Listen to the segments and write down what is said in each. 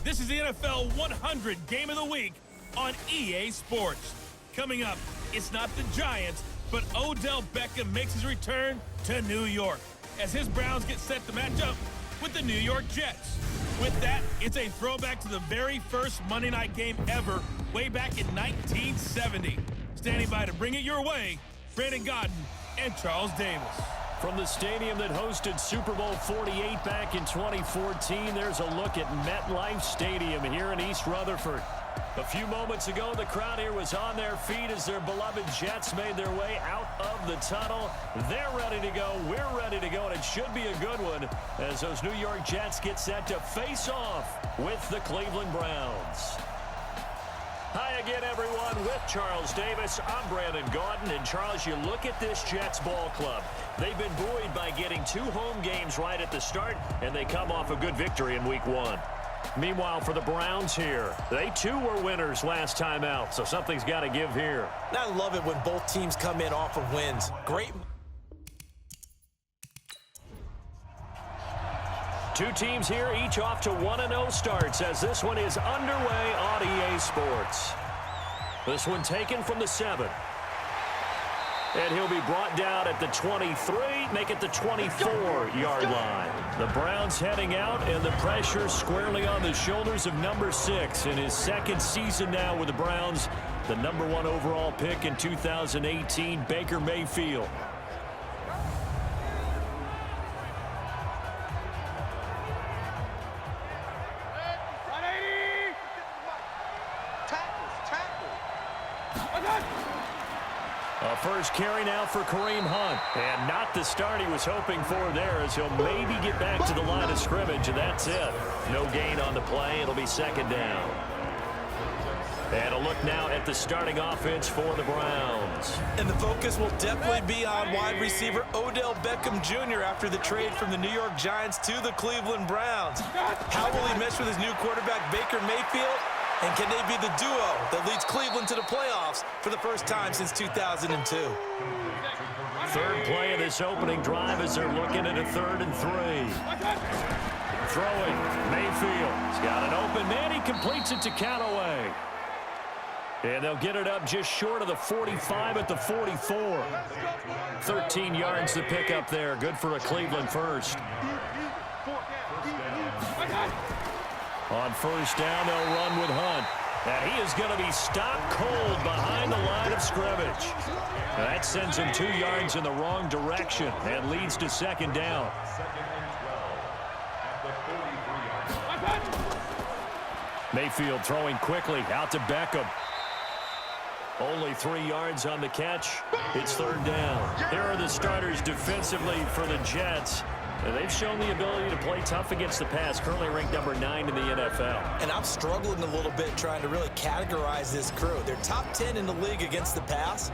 This is the NFL 100 Game of the Week on EA Sports. Coming up, it's not the Giants, but Odell Beckham makes his return to New York as his Browns get set to match up with the New York Jets. With that, it's a throwback to the very first Monday night game ever, way back in 1970. Standing by to bring it your way, Brandon Godden and Charles Davis. From the stadium that hosted Super Bowl 48 back in 2014, there's a look at MetLife Stadium here in East Rutherford. A few moments ago, the crowd here was on their feet as their beloved Jets made their way out of the tunnel. They're ready to go. We're ready to go, and it should be a good one as those New York Jets get set to face off with the Cleveland Browns. Hi again, everyone. With Charles Davis, I'm Brandon Gaudin. And Charles, you look at this Jets ball club. They've been buoyed by getting 2 home games right at the start, and they come off a good victory in Week 1. Meanwhile, for the Browns here, they too were winners last time out, so something's got to give here. I love it when both teams come in off of wins. Great. Two teams here, each off to 1-0 starts as this one is underway on EA Sports. This one taken from the 7. And he'll be brought down at the 23, make it the 24-yard line. The Browns heading out, and the pressure squarely on the shoulders of number 6 in his second season now with the Browns. The number 1 overall pick in 2018, Baker Mayfield. First carry now for Kareem Hunt. And not the start he was hoping for there as he'll maybe get back to the line of scrimmage, and that's it. No gain on the play. It'll be second down. And a look now at the starting offense for the Browns. And the focus will definitely be on wide receiver Odell Beckham Jr. after the trade from the New York Giants to the Cleveland Browns. How will he mesh with his new quarterback, Baker Mayfield? And can they be the duo that leads Cleveland to the playoffs for the first time since 2002? Third play of this opening drive as they're looking at a 3rd and 3. Throwing, Mayfield. He's got an open man. He completes it to Callaway. And they'll get it up just short of the 45 at the 44. 13 yards to pick up there. Good for a Cleveland first. On first down, they'll run with Hunt. And he is going to be stopped cold behind the line of scrimmage. That sends him 2 yards in the wrong direction and leads to second down. Mayfield throwing quickly out to Beckham. Only 3 yards on the catch. It's third down. Here are the starters defensively for the Jets. And they've shown the ability to play tough against the pass, currently ranked number 9 in the NFL. And I'm struggling a little bit trying to really categorize this crew. They're top 10 in the league against the pass,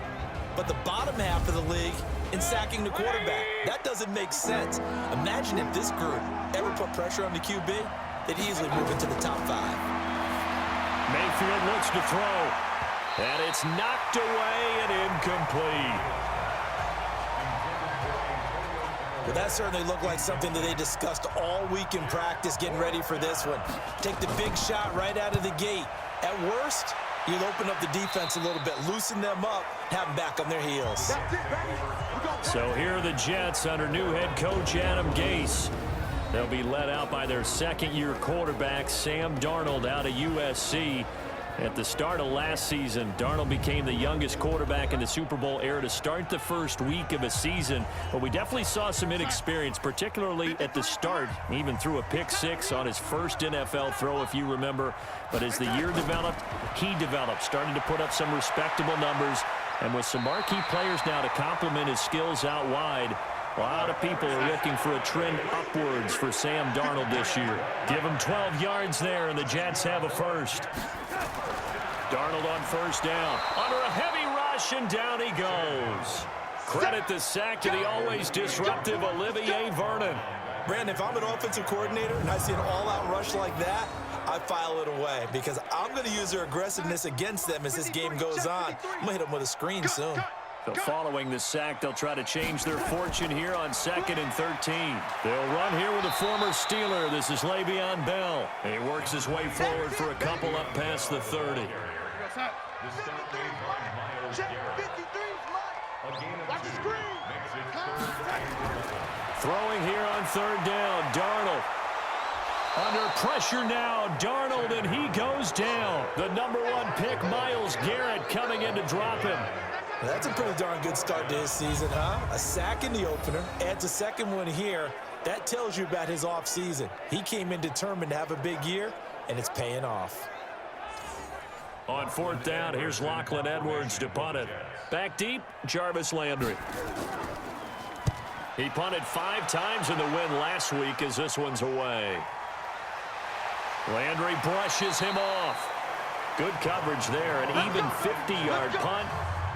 but the bottom half of the league in sacking the quarterback. That doesn't make sense. Imagine if this group ever put pressure on the QB, they'd easily move into the top 5. Mayfield looks to throw, and it's knocked away and incomplete. Well, that certainly looked like something that they discussed all week in practice getting ready for this one. Take the big shot right out of the gate. At worst, you'll open up the defense a little bit, loosen them up, have them back on their heels. So here are the Jets under new head coach Adam Gase. They'll be led out by their second-year quarterback, Sam Darnold, out of USC. At the start of last season, Darnold became the youngest quarterback in the Super Bowl era to start the first week of a season. But we definitely saw some inexperience, particularly at the start. He even threw a pick-6 on his first NFL throw, if you remember. But as the year developed, he developed, starting to put up some respectable numbers. And with some marquee players now to complement his skills out wide, a lot of people are looking for a trend upwards for Sam Darnold this year. Give him 12 yards there, and the Jets have a first. Darnold on first down. Under a heavy rush, and down he goes. Credit the sack to the always disruptive Olivier Vernon. Brandon, if I'm an offensive coordinator and I see an all-out rush like that, I file it away because I'm going to use their aggressiveness against them as this game goes on. I'm going to hit them with a screen soon. So following the sack, they'll try to change their fortune here on 2nd and 13. They'll run here with a former Steeler. This is Le'Veon Bell. He works his way forward for a couple up past the 30. Throwing here on 3rd down, Darnold. Under pressure now, Darnold, and he goes down. The #1 pick, Myles Garrett, coming in to drop him. That's a pretty darn good start to his season, huh? A sack in the opener, adds a second one here. That tells you about his offseason. He came in determined to have a big year, and it's paying off. On 4th down, here's Lachlan Edwards to punt it. Back deep, Jarvis Landry. He punted 5 times in the win last week as this one's away. Landry brushes him off. Good coverage there. An even 50-yard punt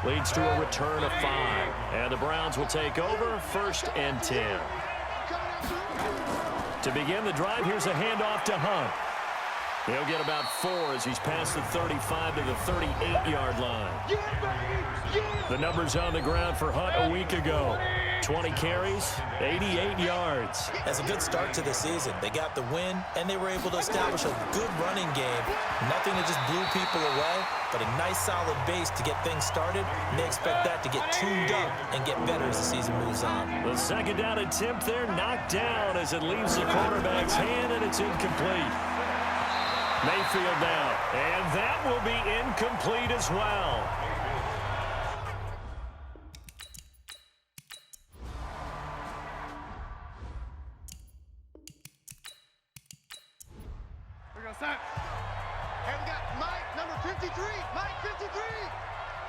leads to a return of 5. And the Browns will take over 1st and 10. To begin the drive, here's a handoff to Hunt. He'll get about 4 as he's past the 35 to the 38-yard line. The numbers on the ground for Hunt a week ago. 20 carries, 88 yards. That's a good start to the season. They got the win, and they were able to establish a good running game. Nothing that just blew people away, but a nice solid base to get things started, and they expect that to get tuned up and get better as the season moves on. The 2nd down attempt there knocked down as it leaves the quarterback's hand, and it's incomplete. Mayfield now, and that will be incomplete as well. And we got Mike, number 53. Mike, 53.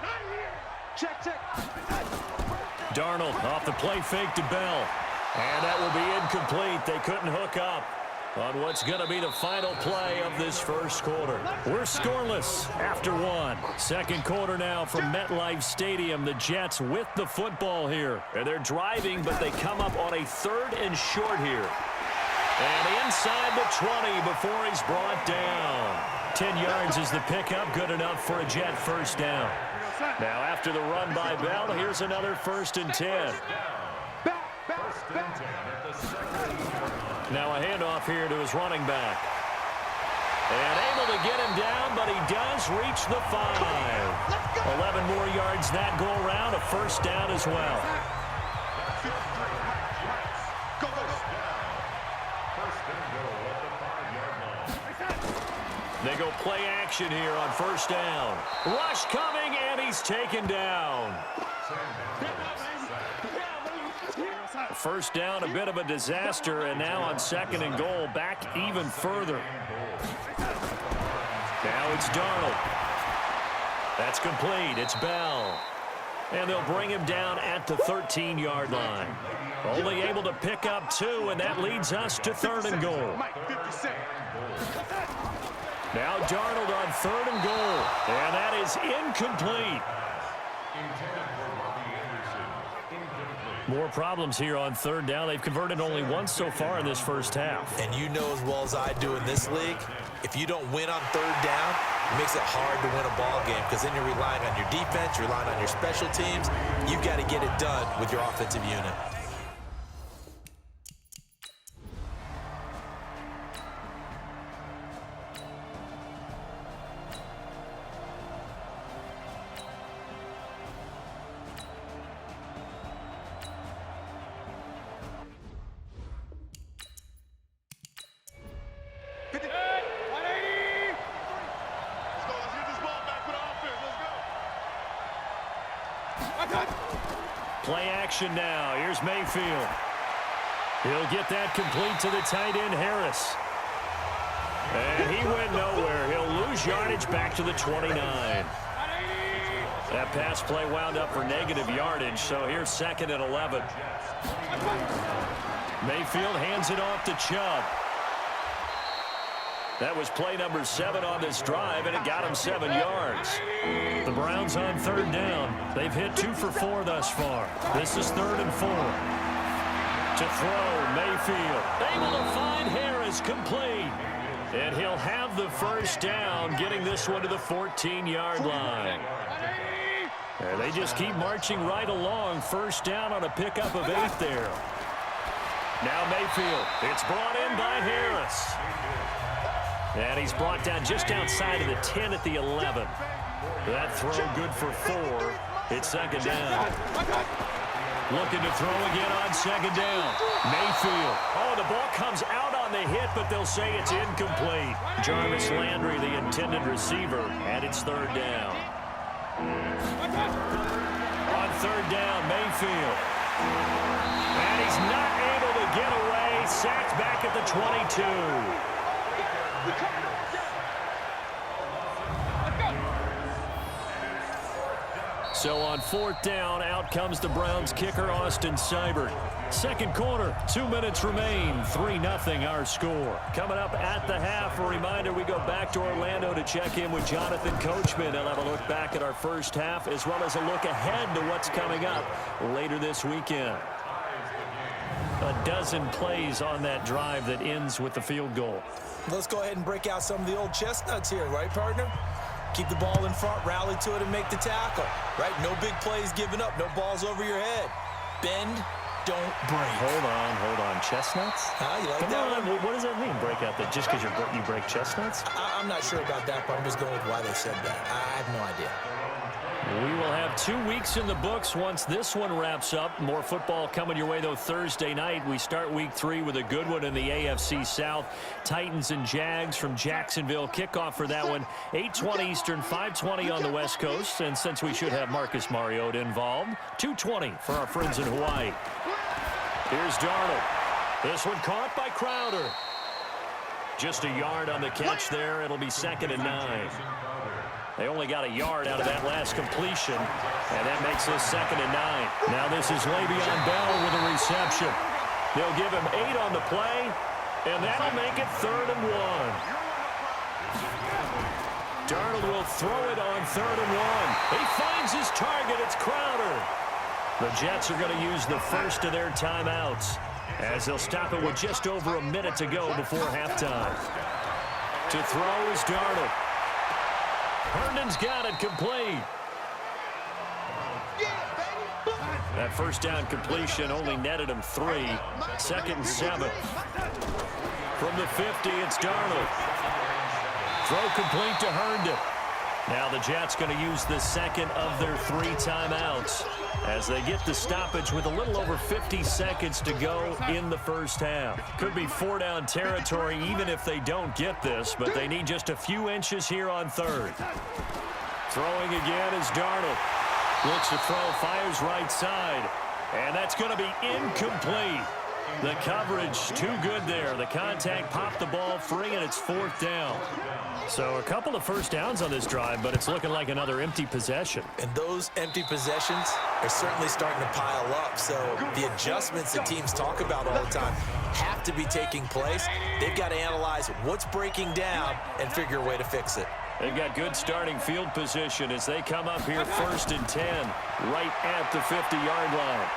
Not here. Check. Darnold off the play fake to Bell. And that will be incomplete. They couldn't hook up on what's going to be the final play of this first quarter. We're scoreless after 1. 2nd quarter now from MetLife Stadium. The Jets with the football here. And they're driving, but they come up on a 3rd and short here. And inside the 20 before he's brought down. 10 yards is the pickup, good enough for a Jet first down. Now after the run by Bell, here's another 1st and 10. Now a handoff here to his running back. And able to get him down, but he does reach the 5. 11 more yards that go around, a 1st down as well. They go play action here on 1st down. Rush coming, and he's taken down. 1st down, a bit of a disaster, and now on 2nd and goal, back even further. Now it's Darnold. That's complete. It's Bell. And they'll bring him down at the 13-yard line. Only able to pick up 2, and that leads us to 3rd and goal. Now Darnold on 3rd and goal, and that is incomplete. More problems here on 3rd down. They've converted only once so far in this first half. And you know as well as I do in this league, if you don't win on 3rd down, it makes it hard to win a ball game because then you're relying on your defense, you're relying on your special teams. You've got to get it done with your offensive unit. Play action now. Here's Mayfield. He'll get that complete to the tight end, Harris. And he went nowhere. He'll lose yardage back to the 29. That pass play wound up for negative yardage, so here's 2nd and 11. Mayfield hands it off to Chubb. That was play number 7 on this drive, and it got him 7 yards. The Browns on 3rd down. They've hit 2 for 4 thus far. This is 3rd and 4. To throw, Mayfield. Able to find Harris, complete. And he'll have the first down, getting this one to the 14-yard line. And they just keep marching right along. First down on a pickup of 8 there. Now Mayfield. It's brought in by Harris. And he's brought down just outside of the 10 at the 11. That throw good for 4. It's second down. Looking to throw again on second down. Mayfield. Oh, the ball comes out on the hit, but they'll say it's incomplete. Jarvis Landry, the intended receiver, and it's third down. On third down, Mayfield. And he's not able to get away. Sacked back at the 22. So on fourth down, out comes the Browns kicker, Austin Seibert. Second quarter, 2 minutes remain, 3-0 our score. Coming up at the half, a reminder we go back to Orlando to check in with Jonathan Coachman. He'll have a look back at our first half as well as a look ahead to what's coming up later this weekend. A dozen plays on that drive that ends with the field goal. Let's go ahead and break out some of the old chestnuts here, right, partner? Keep the ball in front, rally to it, and make the tackle. Right? No big plays given up. No balls over your head. Bend, don't break. Hold on. Chestnuts? You like Come that on. one? What does that mean, break out that just because you break chestnuts? I'm not sure about that, but I'm just going with why they said that. I have no idea. We will have 2 weeks in the books once this one wraps up. More football coming your way, though, Thursday night. We start week 3 with a good one in the AFC South. Titans and Jags from Jacksonville. Kickoff for that one, 8:20 Eastern, 5:20 on the West Coast. And since we should have Marcus Mariota involved, 2:20 for our friends in Hawaii. Here's Darnold. This one caught by Crowder. Just a yard on the catch there. It'll be 2nd and 9. They only got a yard out of that last completion, and that makes this 2nd and 9. Now this is Le'Veon Bell with a reception. They'll give him 8 on the play, and that'll make it 3rd and 1. Darnold will throw it on 3rd and 1. He finds his target. It's Crowder. The Jets are going to use the first of their timeouts as they'll stop it with just over a minute to go before halftime. To throw is Darnold. Herndon's got it complete. That first down completion only netted him 3. 2nd and 7. From the 50, it's Darnold. Throw complete to Herndon. Now the Jets going to use the second of their 3 timeouts as they get the stoppage with a little over 50 seconds to go in the first half. Could be 4-down territory even if they don't get this, but they need just a few inches here on 3rd. Throwing again is Darnold. Looks to throw, fires right side, and that's going to be incomplete. The coverage too good there. The contact popped the ball free, and it's 4th down. So a couple of first downs on this drive, but it's looking like another empty possession. And those empty possessions are certainly starting to pile up. So the adjustments that teams talk about all the time have to be taking place. They've got to analyze what's breaking down and figure a way to fix it. They've got good starting field position as they come up here 1st and 10, right at the 50-yard line.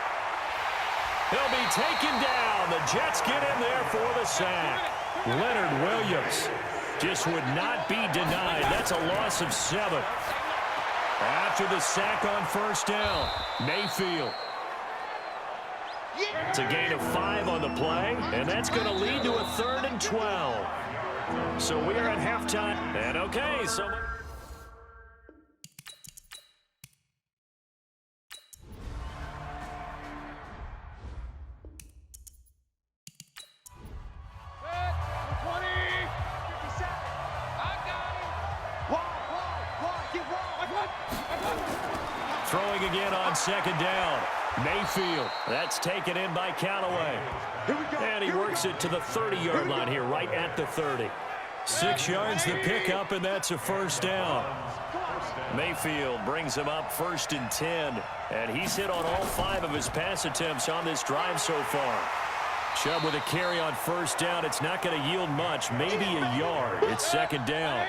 He'll be taken down. The Jets get in there for the sack. Leonard Williams just would not be denied. That's a loss of 7. After the sack on 1st down, Mayfield. It's a gain of 5 on the play, and that's going to lead to a 3rd and 12. So we are at halftime, and okay, so... Throwing again on 2nd down. Mayfield. That's taken in by Callaway. And he works it to the 30-yard line here, right at the 30. 6 yards the pickup, and that's a 1st down. Mayfield brings him up 1st and 10. And he's hit on all 5 of his pass attempts on this drive so far. Chubb with a carry on 1st down. It's not going to yield much, maybe a yard. It's 2nd down.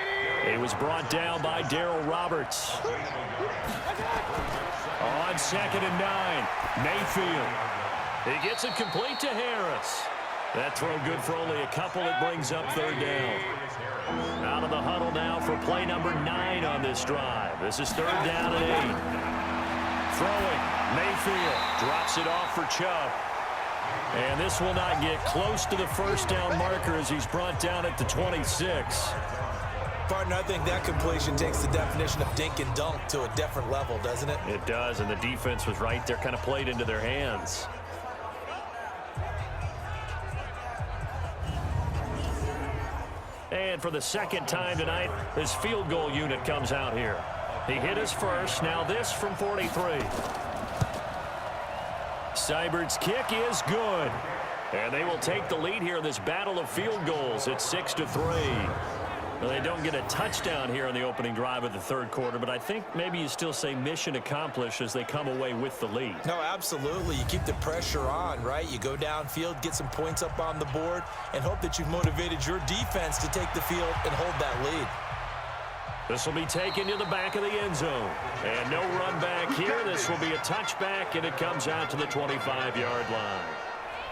He was brought down by Darryl Roberts. On 2nd and 9, Mayfield. He gets it complete to Harris. That throw good for only a couple. It brings up 3rd down. Out of the huddle now for play number 9 on this drive. This is 3rd down and 8. Throwing. Mayfield drops it off for Chubb. And this will not get close to the first down marker as he's brought down at the 26. Partner, I think that completion takes the definition of dink and dunk to a different level, doesn't it? It does, and the defense was right there, kind of played into their hands. And for the second time tonight, his field goal unit comes out here. He hit his first, now this from 43. Seibert's kick is good. And they will take the lead here in this battle of field goals. It's 6-3. Well, they don't get a touchdown here in the opening drive of the third quarter, but I think maybe you still say mission accomplished as they come away with the lead. No, absolutely. You keep the pressure on, right? You go downfield, get some points up on the board, and hope that you've motivated your defense to take the field and hold that lead. This will be taken to the back of the end zone. And no run back here. This will be a touchback, and it comes out to the 25-yard line.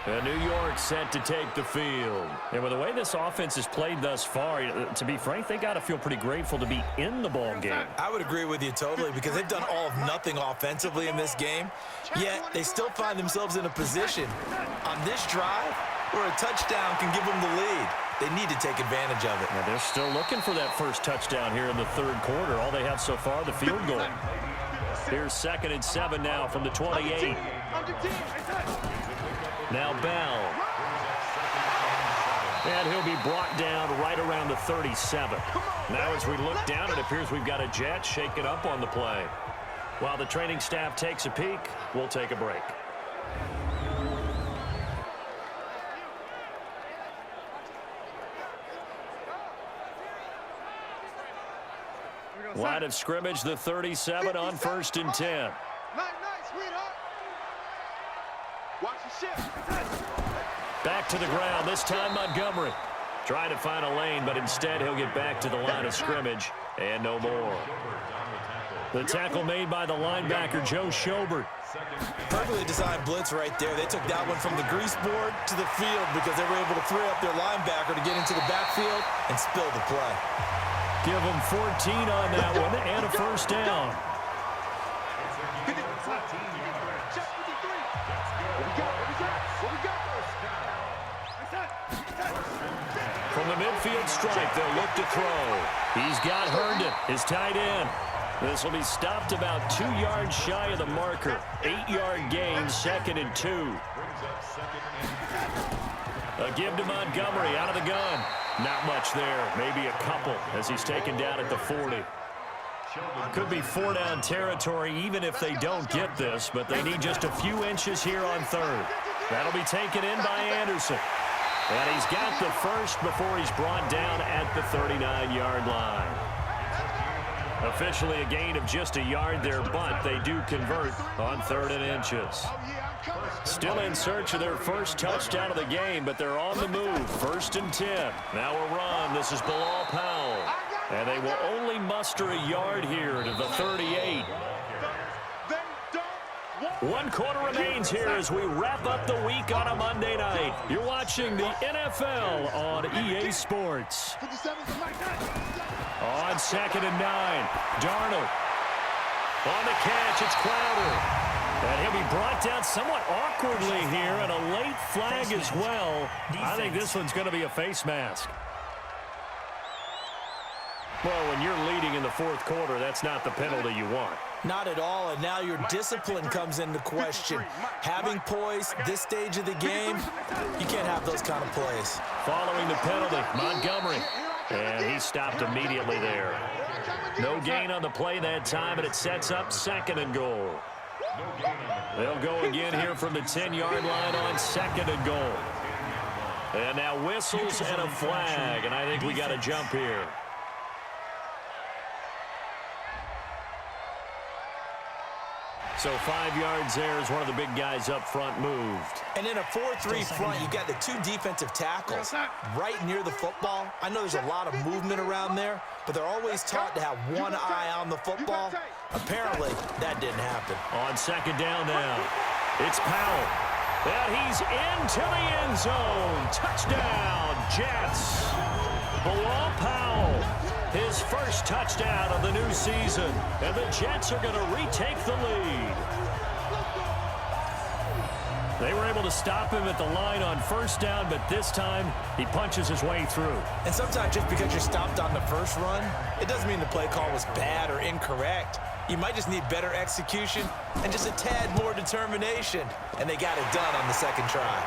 And New York set to take the field. And with the way this offense has played thus far, to be frank, they got to feel pretty grateful to be in the ball game. I would agree with you totally because they've done all of nothing offensively in this game, yet they still find themselves in a position on this drive where a touchdown can give them the lead. They need to take advantage of it. Now they're still looking for that first touchdown here in the third quarter. All they have so far, the field goal. Here's 2nd and 7 now from the 28. Now Bell. And he'll be brought down right around the 37. Now as we look down, it appears we've got a Jet shaking up on the play. While the training staff takes a peek, we'll take a break. Line of scrimmage, the 37 on 1st and 10. Back to the ground, this time Montgomery. Trying to find a lane, but instead he'll get back to the line of scrimmage, and no more. The tackle made by the linebacker, Joe Schobert. Perfectly designed blitz right there. They took that one from the grease board to the field because they were able to free up their linebacker to get into the backfield and spill the play. Give them 14 on that one and a first down. From the midfield stripe, they'll look to throw. He's got Herndon, his tight end. This will be stopped about 2 yards shy of the marker. 8-yard gain, 2nd and 2. A give to Montgomery out of the gun. Not much there, maybe a couple as he's taken down at the 40. Could be 4-down territory even if they don't get this, but they need just a few inches here on 3rd. That'll be taken in by Anderson. And he's got the first before he's brought down at the 39-yard line. Officially a gain of just a yard there, but they do convert on 3rd and inches. Still in search of their first touchdown of the game, but they're on the move. 1st and 10. Now a run. This is Bilal Powell. And they will only muster a yard here to the 38. 1 quarter remains here as we wrap up the week on a Monday night. You're watching the NFL on EA Sports. On 2nd and 9. Darnold. On the catch, it's Crowder. And he'll be brought down somewhat awkwardly here, and a late flag as well. I think this one's going to be a face mask. Well, when you're leading in the 4th quarter, that's not the penalty you want. Not at all, and now your discipline comes into question. Having poise this stage of the game, you can't have those kind of plays. Following the penalty, Montgomery. And he stopped immediately there. No gain on the play that time, and it sets up 2nd and goal. They'll go again here from the 10-yard line on 2nd and goal. And now whistles and a flag, and I think we got a jump here. So 5 yards there as one of the big guys up front moved. And in a 4-3 front, you've got the 2 defensive tackles right near the football. I know there's a lot of movement around there, but they're always taught to have one eye on the football. Apparently, that didn't happen. On 2nd down now, it's Powell. And he's into the end zone. Touchdown, Jets. Bilal Powell, his his first touchdown of the new season. And the Jets are going to retake the lead. They were able to stop him at the line on first down, but this time he punches his way through. And sometimes just because you're stopped on the first run, it doesn't mean the play call was bad or incorrect. You might just need better execution and just a tad more determination. And they got it done on the second try.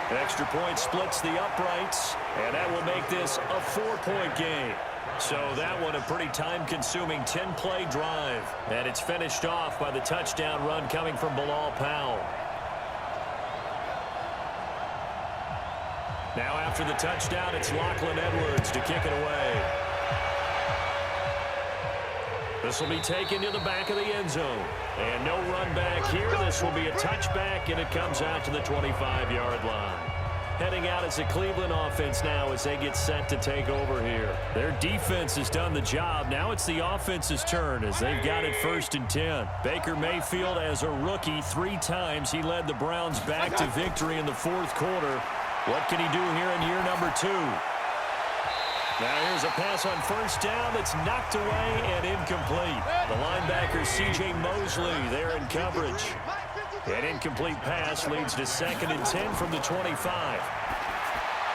Extra point splits the uprights, and that will make this a 4-point game. So that one a pretty time-consuming 10-play drive. And it's finished off by the touchdown run coming from Bilal Powell. Now after the touchdown, it's Lachlan Edwards to kick it away. This will be taken to the back of the end zone. And no run back here. This will be a touchback, and it comes out to the 25-yard line. Heading out as a Cleveland offense now as they get set to take over here. Their defense has done the job. Now it's the offense's turn as they've got it 1st and 10. Baker Mayfield, as a rookie, 3 times he led the Browns back to victory in the 4th quarter. What can he do here in year number 2? Now here's a pass on first down that's knocked away and incomplete. The linebacker C.J. Mosley there in coverage. An incomplete pass leads to 2nd and 10 from the 25.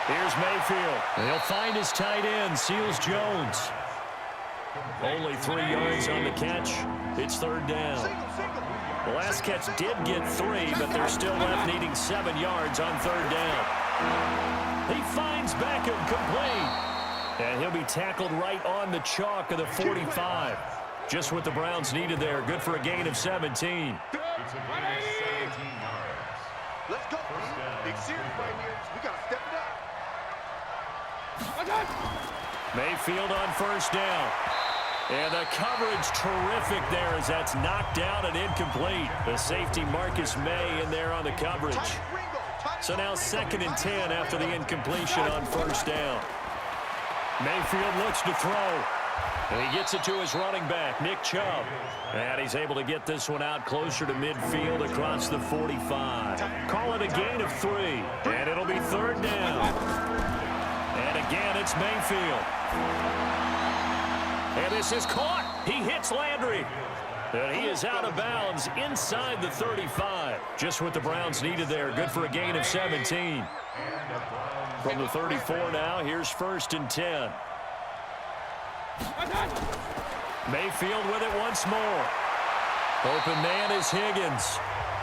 Here's Mayfield. He'll find his tight end, Seals Jones. Only 3 yards on the catch. It's 3rd down. The last catch did get 3, but they're still left needing 7 yards on 3rd down. He finds Beckham complete. And he'll be tackled right on the chalk of the 45. Just what the Browns needed there. Good for a gain of 17. Let's go. Big series right here. We got to step it up. Mayfield on first down. And the coverage terrific there as that's knocked down and incomplete. The safety Marcus May in there on the coverage. So now 2nd and 10 after the incompletion on first down. Mayfield looks to throw. And he gets it to his running back, Nick Chubb. And he's able to get this one out closer to midfield across the 45. Call it a gain of 3. And it'll be 3rd down. And again, it's Mayfield. And this is caught. He hits Landry. And he is out of bounds inside the 35. Just what the Browns needed there. Good for a gain of 17. From the 34 now, here's 1st and 10. Mayfield with it once more. Open man is Higgins.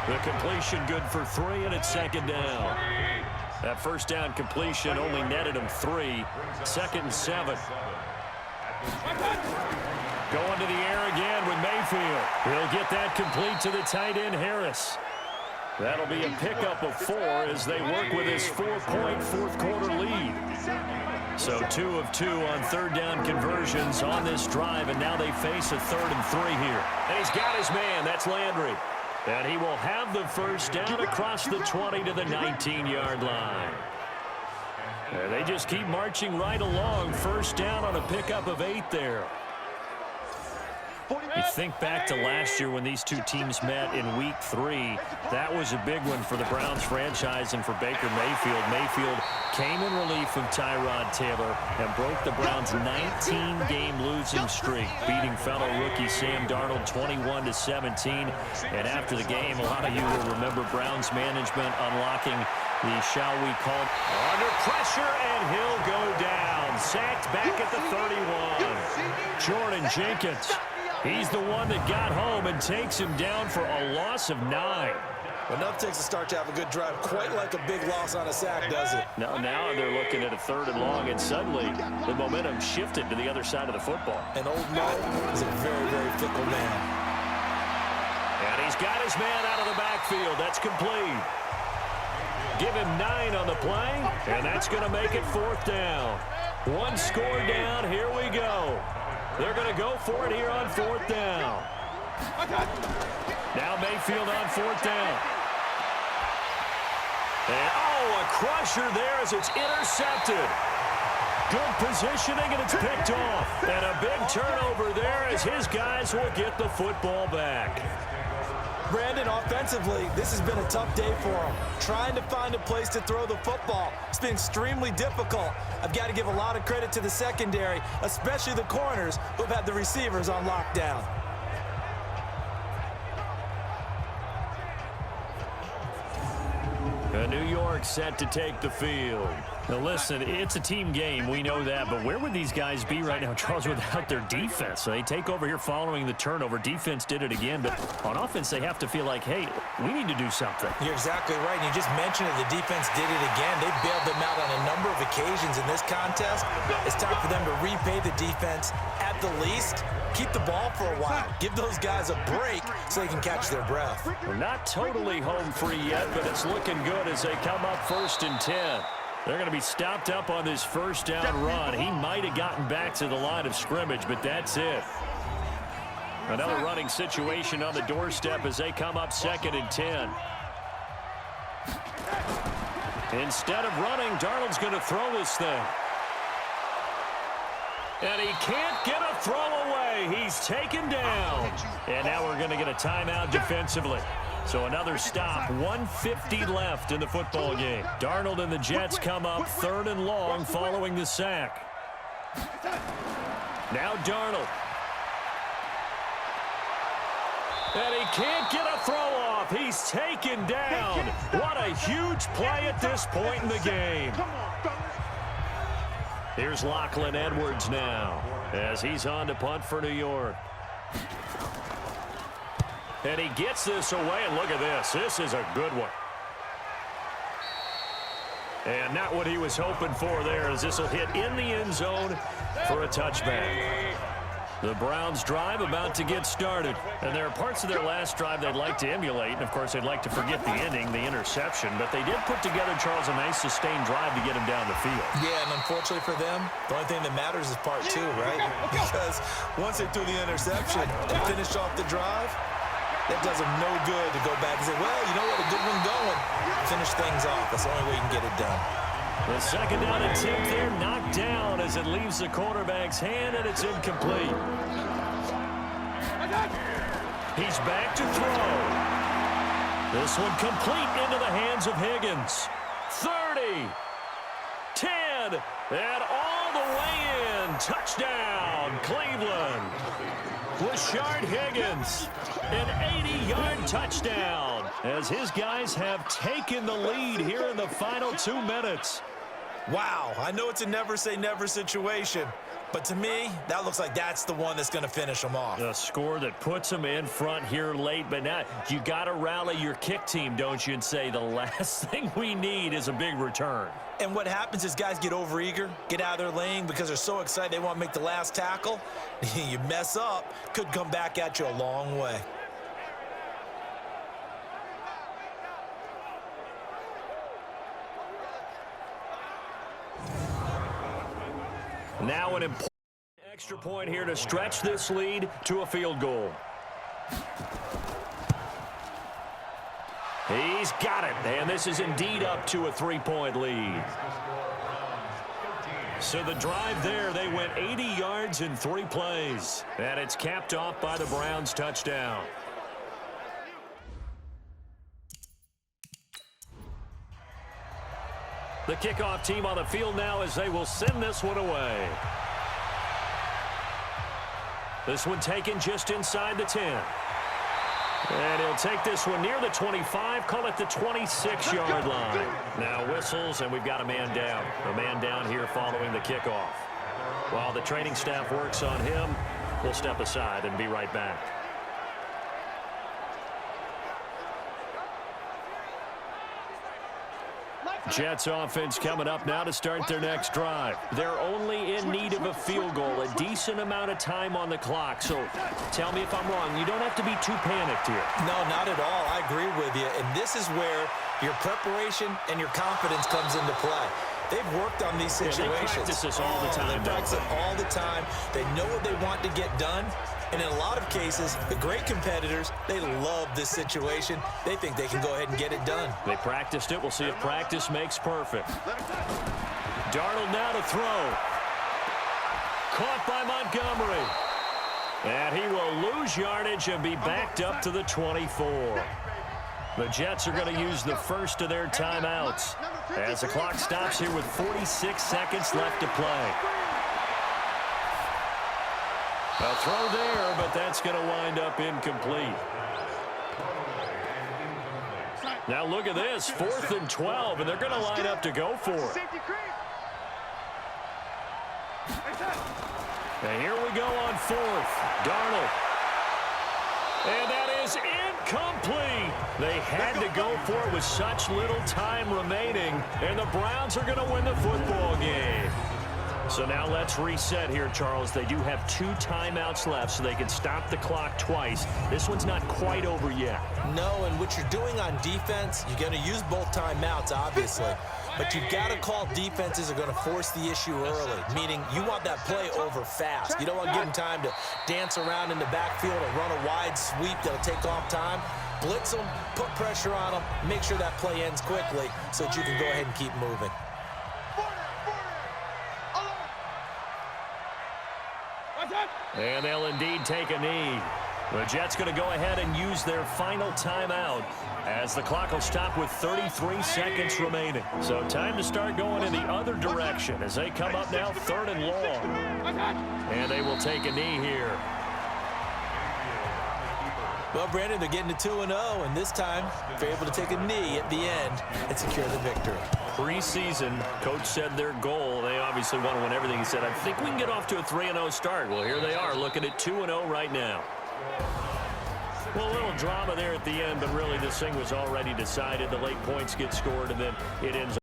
The completion good for 3, and it's 2nd down. That first down completion only netted him 3. 2nd and 7. Going to the air again with Mayfield. He'll get that complete to the tight end, Harris. That'll be a pickup of 4 as they work with his 4-point 4th quarter lead. So 2 of 2 on 3rd down conversions on this drive, and now they face a 3rd and 3 here. And he's got his man. That's Landry. And he will have the first down across the 20 to the 19-yard line. And they just keep marching right along. First down on a pickup of 8 there. You think back to last year when these 2 teams met in Week 3. That was a big one for the Browns franchise and for Baker Mayfield. Mayfield came in relief of Tyrod Taylor and broke the Browns' 19-game losing streak, beating fellow rookie Sam Darnold 21-17. And after the game, a lot of you will remember Browns management unlocking the, shall we call it, under pressure, and he'll go down. Sacked back at the 31. Jordan Jenkins. He's the one that got home and takes him down for a loss of 9. Enough takes a start to have a good drive. Quite like a big loss on a sack, does it? Now they're looking at a 3rd and long, and suddenly the momentum shifted to the other side of the football. And old Mo is a very, very fickle man. And he's got his man out of the backfield. That's complete. Give him 9 on the play, and that's going to make it 4th down. 1 score down. Here we go. They're going to go for it here on 4th down. Now Mayfield on 4th down. And, a crusher there as it's intercepted. Good positioning, and it's picked off. And a big turnover there as his guys will get the football back. Brandon, offensively, this has been a tough day for him. Trying to find a place to throw the football. It's been extremely difficult. I've got to give a lot of credit to the secondary, especially the corners who've had the receivers on lockdown. New York set to take the field. Now listen, it's a team game, we know that, but where would these guys be right now, Charles, without their defense? So they take over here following the turnover. Defense did it again, but on offense they have to feel like, hey, we need to do something. You're exactly right, and you just mentioned it, the defense did it again. They bailed them out on a number of occasions in this contest. It's time for them to repay the defense at the least. Keep the ball for a while. Give those guys a break so they can catch their breath. We're not totally home free yet, but it's looking good as they come up 1st and 10. They're going to be stopped up on this first down run. He might have gotten back to the line of scrimmage, but that's it. Another running situation on the doorstep as they come up 2nd and 10. Instead of running, Darnold's going to throw this thing. And he can't get a throw away. He's taken down. And now we're going to get a timeout defensively. So another stop, 1:50 left in the football game. Darnold and the Jets come up 3rd and long following the sack. Now Darnold. And he can't get a throw off. He's taken down. What a huge play at this point in the game. Here's Lachlan Edwards now as he's on to punt for New York. And he gets this away, and look at this. This is a good one. And not what he was hoping for there, as this will hit in the end zone for a touchback. The Browns drive about to get started. And there are parts of their last drive they'd like to emulate. And, of course, they'd like to forget the ending, the interception. But they did put together, Charles, a nice sustained drive to get him down the field. Yeah, and unfortunately for them, the only thing that matters is part 2, right? Because once they threw the interception and finished off the drive, that does them no good to go back and say, well, you know what, a good one going. Finish things off. That's the only way you can get it done. The 2nd down and 10 there, knocked down as it leaves the quarterback's hand, and it's incomplete. He's back to throw. This one complete into the hands of Higgins. 30, 10, and all the way in. Touchdown, Cleveland. Rashard Higgins, an 80-yard touchdown, as his guys have taken the lead here in the final 2 minutes. Wow, I know it's a never-say-never situation, but to me, that looks like that's the one that's going to finish them off. A score that puts them in front here late, but now you got to rally your kick team, don't you, and say the last thing we need is a big return. And what happens is guys get overeager, get out of their lane because they're so excited they want to make the last tackle. You mess up, could come back at you a long way. Now an important extra point here to stretch this lead to a field goal. He's got it, and this is indeed up to a 3-point lead. So the drive there, they went 80 yards in 3 plays. And it's capped off by the Browns touchdown. The kickoff team on the field now as they will send this one away. This one taken just inside the 10. And he'll take this one near the 25, call it the 26-yard line. Now whistles, and we've got a man down. A man down here following the kickoff. While the training staff works on him, we'll step aside and be right back. Jets offense coming up now to start their next drive. They're only in need of a field goal, a decent amount of time on the clock. So tell me if I'm wrong. You don't have to be too panicked here. No, not at all. I agree with you. And this is where your preparation and your confidence comes into play. They've worked on these situations. Yeah, they practice this all the time. They practice it all the time. They know what they want to get done. And in a lot of cases, the great competitors, they love this situation. They think they can go ahead and get it done. They practiced it. We'll see if practice makes perfect. Darnold now to throw. Caught by Montgomery. And he will lose yardage and be backed up to the 24. The Jets are going to use the first of their timeouts as the clock stops here with 46 seconds left to play. A throw there, but that's going to wind up incomplete. Now look at this, 4th and 12, and they're going to line up to go for it. And here we go on 4th. Darnold. And that is incomplete. They had to go for it with such little time remaining, and the Browns are going to win the football game. So now let's reset here, Charles. They do have 2 timeouts left, so they can stop the clock twice. This one's not quite over yet. No, and what you're doing on defense, you're going to use both timeouts, obviously. But you've got to call defenses are going to force the issue early, meaning you want that play over fast. You don't want to give them time to dance around in the backfield or run a wide sweep that'll take off time. Blitz them, put pressure on them, make sure that play ends quickly so that you can go ahead and keep moving. And they'll indeed take a knee. The Jets going to go ahead and use their final timeout as the clock will stop with 33 seconds remaining. So time to start going in the other direction as they come up now 3rd and long. And they will take a knee here. Well, Brandon, they're getting to 2-0, and this time they're able to take a knee at the end and secure the victory. Preseason, coach said their goal, they obviously want to win everything. He said, I think we can get off to a 3-0 start. Well, here they are looking at 2-0 right now. Well, a little drama there at the end, but really this thing was already decided. The late points get scored, and then it ends